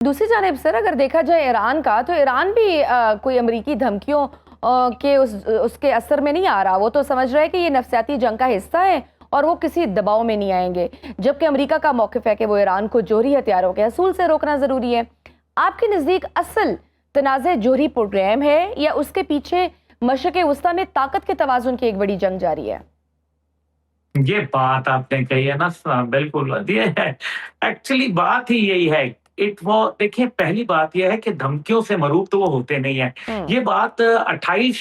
दूसरी जानिब सर अगर देखा जाए ईरान का, तो ईरान भी कोई अमरीकी धमकियों के उसके असर में नहीं आ रहा। वो तो समझ रहा है कि ये नफसियाती जंग का हिस्सा है और वो किसी दबाव में नहीं आएंगे, जबकि अमेरिका का मौक़िफ़ है कि वो ईरान को जोहरी हथियारों के हसूल से रोकना ज़रूरी है। आपके नज़दीक असल तनाज़े जोहरी प्रोग्राम है या उसके पीछे मशरिक़ वस्ता में ताकत के तवाज़ुन की एक बड़ी जंग जारी है? ये बात आपने कही है ना, बिल्कुल ये है। एक्चुअली बात ही यही है। वो देखिए, पहली बात ये है कि धमकियों से मरूब तो वो होते नहीं है। हम्म। ये बात 28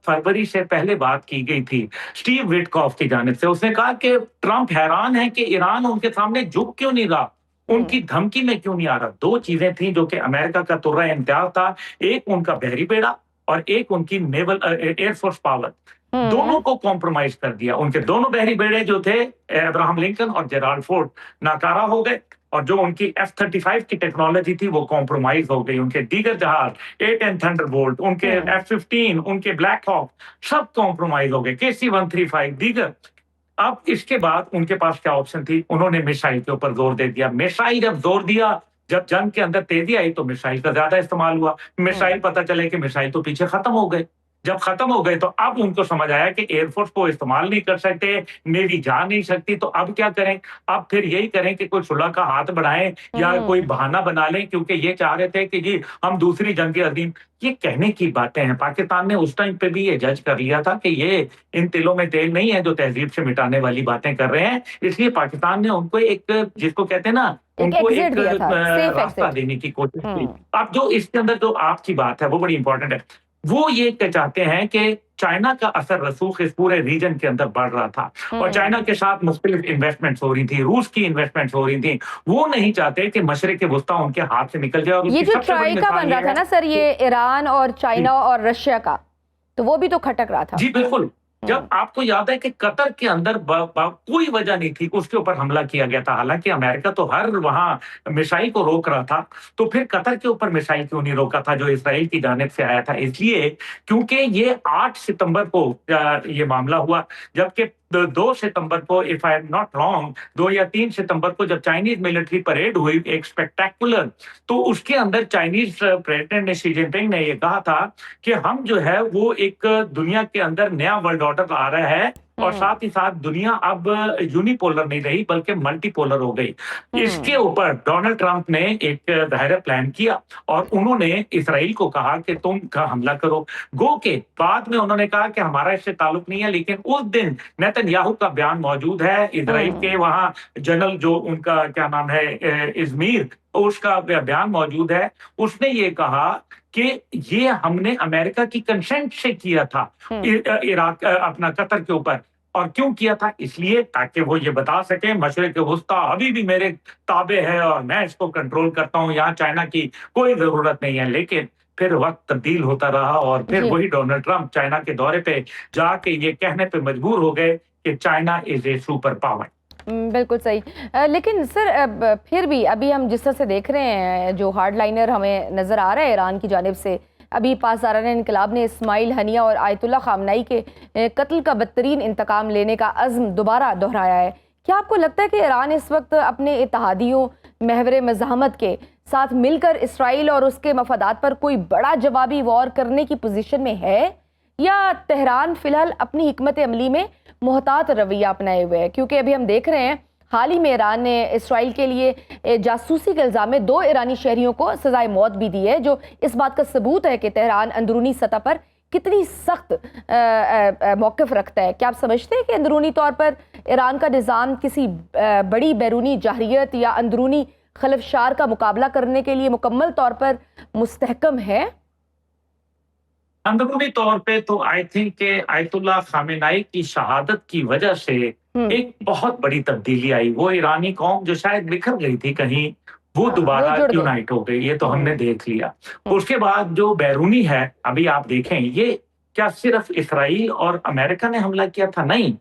फरवरी से पहले बात की गई थी स्टीव विटकॉफ की जानिब से। उसने कहा कि ट्रंप हैरान है कि ईरान उनके सामने झुक क्यों नहीं रहा, हम्म। उनकी धमकी में क्यों नहीं आ रहा। दो चीजें थी जो कि अमेरिका का तुर्रा इम्तियाज था, एक उनका बहरी बेड़ा और एक उनकी नेवल एयरफोर्स पावर। हम्म। दोनों को कॉम्प्रोमाइज कर दिया। उनके दोनों बहरी बेड़े जो थे, अब्राहम लिंकन और जेराल्ड फोर्ड, नाकारा हो गए। और जो उनकी F-35 की टेक्नोलॉजी थी वो कॉम्प्रोमाइज हो गई। उनके दीगर जहाज A-10 थंडरबोल्ट, उनके हम्म। F-15, उनके ब्लैक हॉक सब कॉम्प्रोमाइज हो गए। KC-135 दीगर। अब इसके बाद उनके पास क्या ऑप्शन थी? उन्होंने मिसाइल के ऊपर जोर दे दिया। मिसाइल जब जोर दिया, जब जंग के अंदर तेजी आई तो मिसाइल का ज्यादा इस्तेमाल हुआ। हम्म। मिसाइल पता चले कि मिसाइल तो पीछे खत्म हो गए। जब खत्म हो गए तो अब उनको समझ आया कि एयरफोर्स को इस्तेमाल नहीं कर सकते, नेवी जा नहीं सकती, तो अब क्या करें? अब फिर यही करें कि कोई सुलह का हाथ बढ़ाएं या कोई हम्म। बहाना बना लें, क्योंकि ये चाह रहे थे कि जी हम दूसरी जंग अजीम। ये कहने की बातें हैं। पाकिस्तान ने उस टाइम पे भी ये जज कर लिया था कि ये इन तिलों में तेल नहीं है जो तहजीब से मिटाने वाली बातें कर रहे हैं। इसलिए पाकिस्तान ने उनको एक, जिसको कहते हैं ना, एक उनको एग्जिट एक दिया था, सेफ रास्ता एग्जिट। देने की कोशिश की। हम्म। अब जो इसके अंदर जो आपकी बात है वो बड़ी इंपॉर्टेंट है। वो ये चाहते हैं कि चाइना का असर रसूख इस पूरे रीजन के अंदर बढ़ रहा था और हम्म। चाइना के साथ मुख्तलिफ इन्वेस्टमेंट्स हो रही थी, रूस की इन्वेस्टमेंट्स हो रही थी। वो नहीं चाहते कि मशरिक वस्ता उनके हाथ से निकल जाए। और ये उसकी जो सबसे बड़ी ट्राई का मिसाल बन रहा ये था है ना सर, कि ये ईरान और जी, चाइना और रशिया का, तो वो भी तो खटक रहा था। जी बिल्कुल। हम्म। जब आपको याद है कि कतर के अंदर कोई वजह नहीं थी, उसके ऊपर हमला किया गया था। हालांकि अमेरिका तो हर वहां मिसाइल को रोक रहा था, तो फिर कतर के ऊपर मिसाइल क्यों नहीं रोका था जो इसराइल की जानिब से आया था? इसलिए क्योंकि ये 8 सितंबर को ये मामला हुआ, जबकि 2 सितंबर को, if I am not wrong, 2 या 3 सितंबर को जब चाइनीज मिलिट्री परेड हुई एक स्पेक्टेकुलर, तो उसके अंदर चाइनीज प्रेसिडेंट ने, शी जिनपिंग ने ये कहा था कि हम जो है वो एक दुनिया के अंदर नया वर्ल्ड ऑर्डर आ रहा है और हम्म। साथ ही साथ दुनिया अब यूनिपोलर नहीं रही बल्कि मल्टीपोलर हो गई। इसके हम्म। ऊपर डोनाल्ड ट्रंप ने एक ज़ाहिर प्लान किया और उन्होंने इसराइल को कहा कि तुम का हमला करो। गो के बाद में उन्होंने कहा कि हमारा इससे ताल्लुक नहीं है, लेकिन उस दिन नेतन्याहू का बयान मौजूद है। इसराइल हम्म। के वहां जनरल जो उनका क्या नाम है, इजमीर, उसका बयान मौजूद है। उसने ये कहा कि ये हमने अमेरिका की कंसेंट से किया था हम्म। इराक, अपना कतर के ऊपर। और क्यों किया था? इसलिए ताकि वो ये बता सके मशरिक वस्ता अभी भी मेरे ताबे है और मैं इसको कंट्रोल करता हूं, यहाँ चाइना की कोई जरूरत नहीं है। लेकिन फिर वक्त तब्दील होता रहा और फिर जी। वही डोनाल्ड ट्रंप चाइना के दौरे पे जाके ये कहने पे मजबूर हो गए कि China is a super power. बिल्कुल सही। लेकिन सर फिर भी अभी हम जिस तरह से देख रहे हैं, जो हार्ड लाइनर हमें नज़र आ रहा है ईरान की जानिब से, अभी पासदारान इनकलाब ने इस्माइल हनिया और आयतुल्ला खामनाई के कत्ल का बदतरीन इंतकाम लेने का अज़्म दोबारा दोहराया है। क्या आपको लगता है कि ईरान इस वक्त अपने इत्तेहादियों महवर मज़ाहमत के साथ मिलकर इसराइल और उसके मफादात पर कोई बड़ा जवाबी वॉर करने की पोजीशन में है, या तेहरान फिलहाल अपनी हिकमत अमली में मोहतात रवैया अपनाए हुए है? क्योंकि अभी हम देख रहे हैं हाल ही में ईरान ने इसराइल के लिए जासूसी के इल्ज़ाम में 2 ईरानी शहरियों को सजाए मौत भी दी है, जो इस बात का सबूत है कि तेहरान अंदरूनी सतह पर कितनी सख्त मौक़िफ़ रखता है। क्या आप समझते हैं कि अंदरूनी तौर पर ईरान का निज़ाम किसी बड़ी बैरूनी जाहरियत या अंदरूनी खलफशार का मुकाबला करने के लिए मुकम्मल तौर पर मुस्तहकम है? अंदरूनी तौर पे तो आई थिंक कि आयतुल्लाह खामेनाई की शहादत की वजह से हम्म। एक बहुत बड़ी तब्दीली आई। वो ईरानी कौम जो शायद बिखर गई थी कहीं, वो हाँ, वो दोबारा जुड़ गई। यूनाइट हो गई। ये तो हमने हम्म। देख लिया। हम्म। उसके बाद जो बैरूनी है, अभी आप देखें, ये क्या सिर्फ इसराइल और अमेरिका ने हमला किया था? नहीं,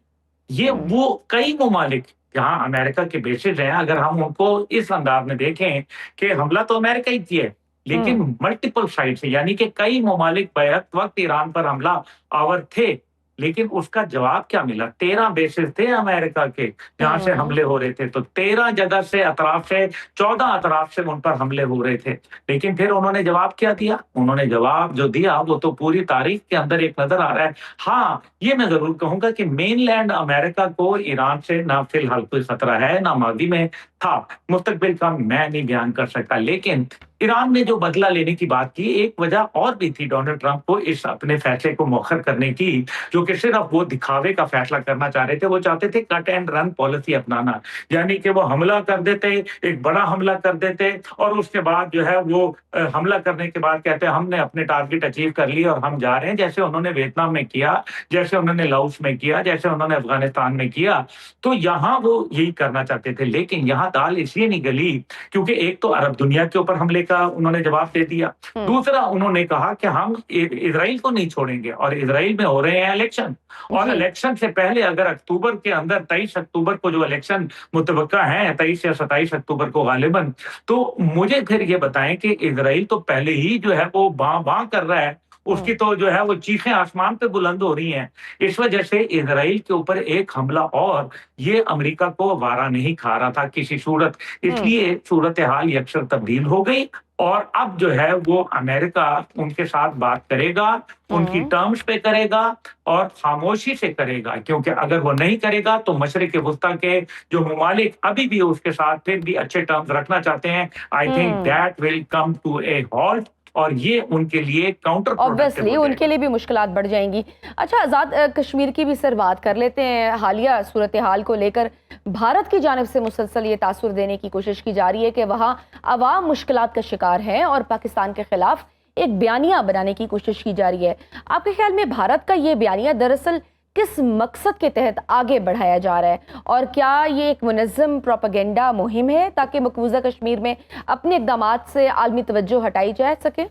ये हम्म। वो कई ममालिक जहां अमेरिका के बेसिस हैं, अगर हम उनको इस अंदाज में देखें कि हमला तो अमेरिका ही किया है, लेकिन हम्म। मल्टीपल साइड से, यानी कि कई ममालिक बैक वक्त ईरान पर हमला आवर थे। लेकिन उसका जवाब क्या मिला? 13 बेसेस थे अमेरिका के जहां से हमले हो रहे थे, तो 13 जगह से अतराफ से 14 अतराफ से उन पर हमले हो रहे थे। लेकिन फिर उन्होंने जवाब क्या दिया? उन्होंने जवाब जो दिया वो तो पूरी तारीख के अंदर एक नजर आ रहा है। हाँ, ये मैं जरूर कहूंगा कि मेनलैंड अमेरिका को ईरान से ना फिलहाल कोई खतरा है, ना मादी में था। मुस्तकबिल का मैं नहीं बयान कर सकता, लेकिन ईरान ने जो बदला लेने की बात की, एक वजह और भी थी डोनाल्ड ट्रंप को इस अपने फैसले को मौखर करने की, जो कि सिर्फ वो दिखावे का फैसला करना चाह रहे थे। वो चाहते थे कट एंड रन पॉलिसी अपनाना, यानी कि वो हमला कर देते, एक बड़ा हमला कर देते और उसके बाद जो है वो हमला करने के बाद कहते हैं हमने अपने टारगेट अचीव कर लिए और हम जा रहे हैं, जैसे उन्होंने वियतनाम में किया, जैसे उन्होंने लाओस में किया, जैसे उन्होंने अफगानिस्तान में किया। तो यहाँ वो यही करना चाहते थे, लेकिन यहाँ दाल इसलिए नहीं गली क्योंकि एक तो अरब दुनिया के ऊपर हमले का उन्होंने जवाब दे दिया, दूसरा उन्होंने कहा कि हम इजराइल को नहीं छोड़ेंगे और इजराइल में हो रहे हैं इलेक्शन, और इलेक्शन से पहले अगर अक्टूबर के अंदर 23 अक्टूबर को जो इलेक्शन मुतवक्का है, 23 या 27 अक्टूबर को गालिबन, तो मुझे फिर ये बताएं कि इजराइल तो पहले ही जो है वो बां बां कर रहा है, उसकी तो जो है वो चीखें आसमान पे बुलंद हो रही हैं। इस वजह से इजराइल के ऊपर एक हमला और ये अमेरिका को वारा नहीं खा रहा था किसी सूरत, इसलिए सूरत हाल यकसर तब्दील हो गई और अब जो है वो अमेरिका उनके साथ बात करेगा, उनकी टर्म्स पे करेगा और खामोशी से करेगा, क्योंकि अगर वो नहीं करेगा तो मशरिक वस्ता के जो ममालिक अभी भी उसके साथ फिर भी अच्छे टर्म्स रखना चाहते हैं, I think that will come to a halt और ये उनके लिए काउंटर ऑब्वियसली उनके लिए भी मुश्किलात बढ़ जाएंगी। अच्छा, आज़ाद कश्मीर की भी सर बात कर लेते हैं। हालिया सूरत हाल को लेकर भारत की जानिब से मुसलसल ये तासुर देने की कोशिश की जा रही है कि वहाँ अवाम मुश्किलात का शिकार है और पाकिस्तान के खिलाफ एक बयानिया बनाने की कोशिश की जा रही है। आपके ख्याल में भारत का ये बयानिया दरअसल किस मकसद के तहत आगे बढ़ाया जा रहा है, और क्या ये एक मुनज़्ज़म प्रोपेगेंडा मुहिम है ताकि मकबूजा कश्मीर में अपने इक़दामात से आलमी तवज्जो हटाई जा सके?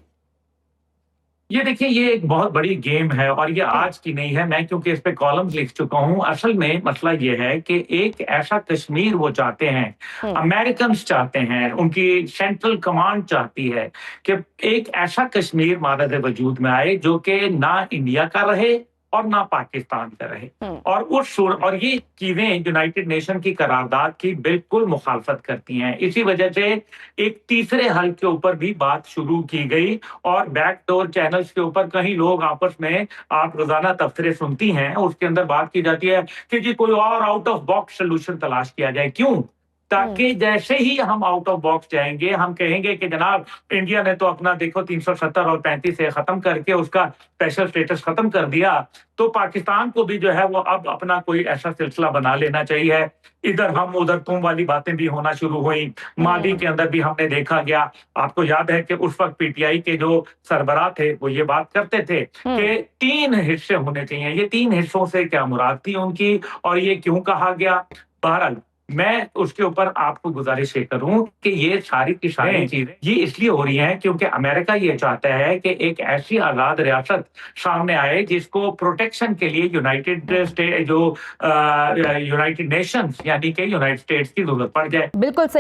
ये देखिए, ये एक बहुत बड़ी गेम है और ये आज की नहीं है, मैं क्योंकि इस पे कॉलम्स लिख चुका हूँ। असल में मसला ये है कि एक ऐसा कश्मीर वो चाहते हैं, अमेरिकन चाहते हैं, उनकी सेंट्रल कमांड चाहती है कि एक ऐसा कश्मीर मारद वजूद में आए जो कि ना इंडिया का रहे और ना पाकिस्तान का रहे, और ये चीजें यूनाइटेड नेशन की करारदाद की बिल्कुल मुखालफत करती हैं। इसी वजह से एक तीसरे हल के ऊपर भी बात शुरू की गई और बैकडोर चैनल्स के ऊपर कहीं लोग आपस में, आप रोजाना तबसरे सुनती हैं, उसके अंदर बात की जाती है कि जी कोई और आउट ऑफ बॉक्स सोल्यूशन तलाश किया जाए। क्यों? ताकि जैसे ही हम आउट ऑफ बॉक्स जाएंगे, हम कहेंगे कि जनाब इंडिया ने तो अपना देखो 370 और 35 से खत्म करके उसका स्पेशल स्टेटस खत्म कर दिया, तो पाकिस्तान को भी जो है वो अब अपना कोई ऐसा सिलसिला बना लेना चाहिए। इधर हम उधर तुम वाली बातें भी होना शुरू हुई। मादी के अंदर भी हमने देखा गया, आपको याद है कि उस वक्त पीटीआई के जो सरबराह थे वो ये बात करते थे कि 3 हिस्से होने चाहिए। ये 3 हिस्सों से क्या मुराद थी उनकी और ये क्यों कहा गया? बहरहाल मैं उसके ऊपर आपको गुजारिश ये करूं कि ये सारी की सारी चीजें ये इसलिए हो रही हैं क्योंकि अमेरिका ये चाहता है कि एक ऐसी आजाद रियासत सामने आए जिसको प्रोटेक्शन के लिए यूनाइटेड नेशंस यानी कि यूनाइटेड स्टेट्स की जरूरत पड़ जाए। बिल्कुल सही।